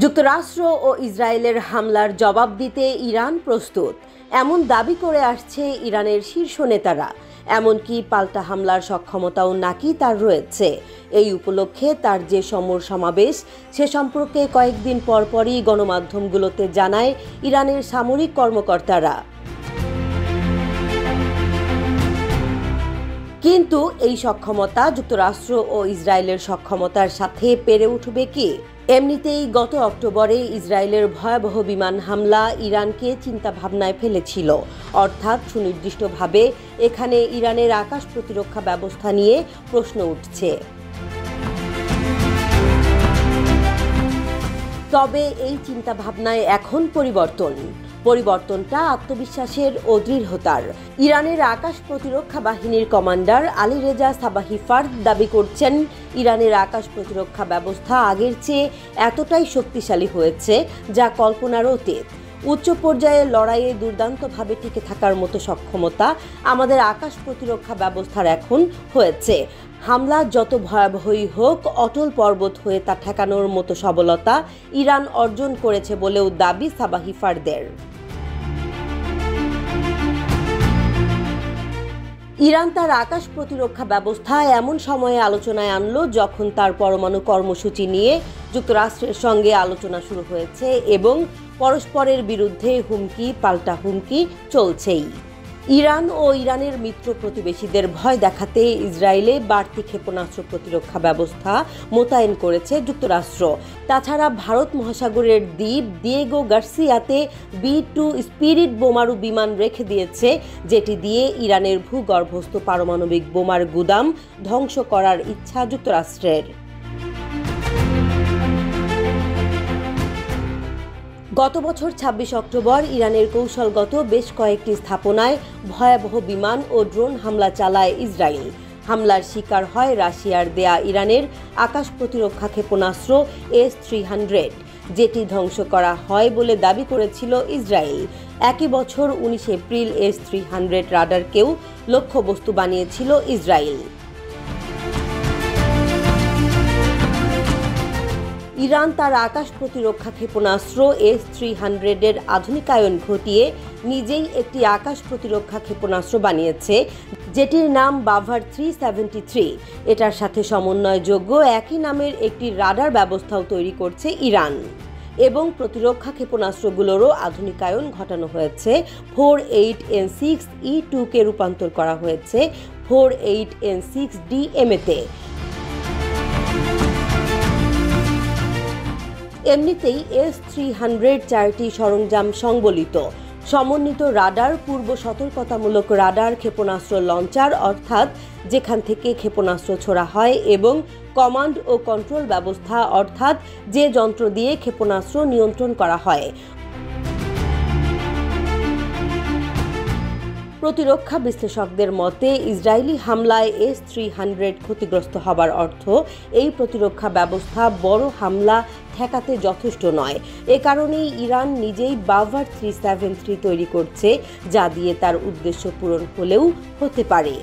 যুক্তরাষ্ট্র ও ইসরায়েলের হামলার জবাব দিতে ইরান প্রস্তুত, এমন দাবি করে আসছে ইরানের শীর্ষ নেতারা। এমনকি পাল্টা হামলার সক্ষমতাও নাকি তার রয়েছে। এই উপলক্ষে তার যে সমর সমাবেশ, সে সম্পর্কে কয়েকদিন পরপরই গণমাধ্যমগুলোতে জানায় ইরানের সামরিক কর্মকর্তারা। কিন্তু এই সক্ষমতা যুক্তরাষ্ট্র ও ইসরায়েলের সক্ষমতার সাথে পেরে উঠবে কি? এমনিতেই গত অক্টোবরে ইসরায়েলের ভয়াবহ বিমান হামলা ইরানকে চিন্তাভাবনায় ফেলেছিল। অর্থাৎ সুনির্দিষ্টভাবে এখানে ইরানের আকাশ প্রতিরক্ষা ব্যবস্থা নিয়ে প্রশ্ন উঠছে। তবে এই চিন্তাভাবনায় এখন পরিবর্তনটা আত্মবিশ্বাসের ও দৃঢ়তার। ইরানের আকাশ প্রতিরক্ষা বাহিনীর কমান্ডার আলী রেজা সাবাহি ফার্দ দাবি করছেন, ইরানের আকাশ প্রতিরক্ষা ব্যবস্থা আগের চেয়ে এতটাই শক্তিশালী হয়েছে যা কল্পনার অতীত। উচ্চ পর্যায়ের লড়াইয়ে দুর্দান্তভাবে টিকে থাকার মতো সক্ষমতা আমাদের আকাশ প্রতিরক্ষা ব্যবস্থার এখন হয়েছে। হামলা যত ভয়াবহই হোক, অটল পর্বত হয়ে তা ঠেকানোর মতো সবলতা ইরান অর্জন করেছে বলেও দাবি সাবাহি ফার্দের। ইরান তার আকাশ প্রতিরক্ষা ব্যবস্থা এমন সময়ে আলোচনায় আনলো যখন তার পরমাণু কর্মসূচি নিয়ে যুক্তরাষ্ট্রের সঙ্গে আলোচনা শুরু হয়েছে এবং পরস্পরের বিরুদ্ধে হুমকি পাল্টা হুমকি চলছেই। ইরান ও ইরানের মিত্র প্রতিবেশীদের ভয় দেখাতে ইসরায়েলে বাড়তি ক্ষেপণাস্ত্র প্রতিরক্ষা ব্যবস্থা মোতায়েন করেছে যুক্তরাষ্ট্র। তাছাড়া ভারত মহাসাগরের দ্বীপ দিয়েগো গার্সিয়াতে B-2 স্পিরিট বোমারু বিমান রেখে দিয়েছে, যেটি দিয়ে ইরানের ভূগর্ভস্থ পারমাণবিক বোমার গুদাম ধ্বংস করার ইচ্ছা যুক্তরাষ্ট্রের। গত বছর ২৬ অক্টোবর ইরানের কৌশলগত বেশ কয়েকটি স্থাপনায় ভয়াবহ বিমান ও ড্রোন হামলা চালায় ইসরায়েল। হামলার শিকার হয় রাশিয়ার দেয়া ইরানের আকাশ প্রতিরক্ষা ক্ষেপণাস্ত্র S-300, যেটি ধ্বংস করা হয় বলে দাবি করেছিল ইসরায়েল। একই বছর ১৯ এপ্রিল S-300 রাডারকেও লক্ষ্যবস্তু বানিয়েছিল ইসরায়েল। ইরান তার আকাশ প্রতিরক্ষা ক্ষেপণাস্ত্র S-300-এর আধুনিকায়ন ঘটিয়ে নিজেই একটি আকাশ প্রতিরক্ষা ক্ষেপণাস্ত্র বানিয়েছে, যেটির নাম বাভার 373। এটার সাথে সমন্বয়যোগ্য একই নামের একটি রাডার ব্যবস্থাও তৈরি করছে ইরান। এবং প্রতিরক্ষা ক্ষেপণাস্ত্রগুলোরও আধুনিকায়ন ঘটানো হয়েছে। 48N6E2-কে রূপান্তর করা হয়েছে 48N6DM-তে। এমনিতেই S-300 চারটি সরঞ্জাম সংবলিত সমন্বিত রাডার, পূর্ব সতর্কতামূলক রাডার, ক্ষেপণাস্ত্র লঞ্চার অর্থাৎ যেখান থেকে ক্ষেপণাস্ত্র ছোড়া হয়, এবং কমান্ড ও কন্ট্রোল ব্যবস্থা অর্থাৎ যে যন্ত্র দিয়ে ক্ষেপণাস্ত্র নিয়ন্ত্রণ করা হয়। প্রতিরক্ষা বিশ্লেষকদের মতে ইসরায়েলি হামলায় S-300 ক্ষতিগ্রস্ত হবার অর্থ এই প্রতিরক্ষা ব্যবস্থা বড় হামলা ঠেকাতে যথেষ্ট নয়। এ কারণেই ইরান নিজেই বাভার 373 তৈরি করছে, যা দিয়ে তার উদ্দেশ্য পূরণ হলেও হতে পারে।